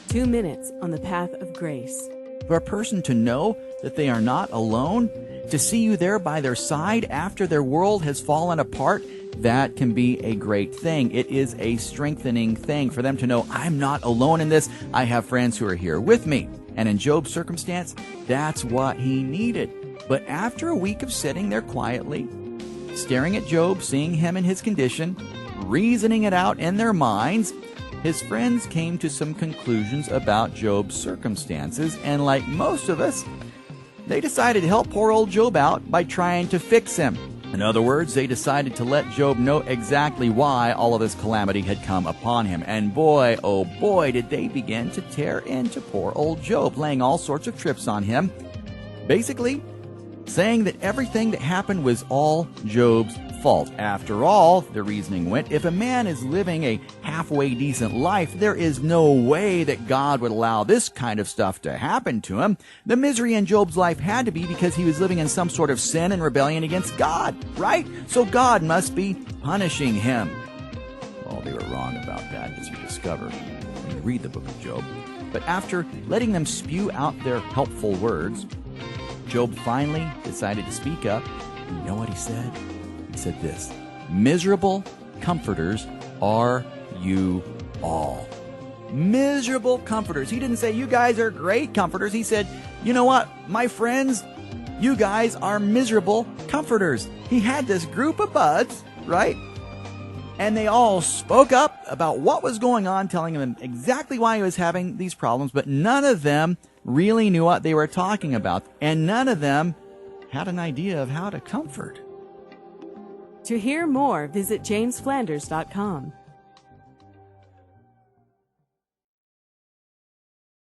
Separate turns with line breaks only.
2 minutes on the path of grace.
For a person to know that they are not alone, to see you there by their side after their world has fallen apart, that can be a great thing. It is a strengthening thing for them to know, I'm not alone in this. I have friends who are here with me. And in Job's circumstance, that's what he needed. But after a week of sitting there quietly, staring at Job, seeing him in his condition, reasoning it out in their minds, his friends came to some conclusions about Job's circumstances, and like most of us, they decided to help poor old Job out by trying to fix him. In other words, they decided to let Job know exactly why all of this calamity had come upon him. And boy, oh boy, did they begin to tear into poor old Job, laying all sorts of trips on him, basically saying that everything that happened was all Job's fault. After all, the reasoning went, if a man is living a halfway decent life, there is no way that God would allow this kind of stuff to happen to him. The misery in Job's life had to be because he was living in some sort of sin and rebellion against God, right? So God must be punishing him. Well, they were wrong about that, as you discover when you read the book of Job. But after letting them spew out their helpful words, Job finally decided to speak up. You know what he said? He said this, miserable comforters are you all. Miserable comforters. He didn't say, you guys are great comforters. He said, you know what, my friends, you guys are miserable comforters. He had this group of buds, right? And they all spoke up about what was going on, telling him exactly why he was having these problems, but none of them really knew what they were talking about, and none of them had an idea of how to comfort.
To hear more, visit jamesflanders.com.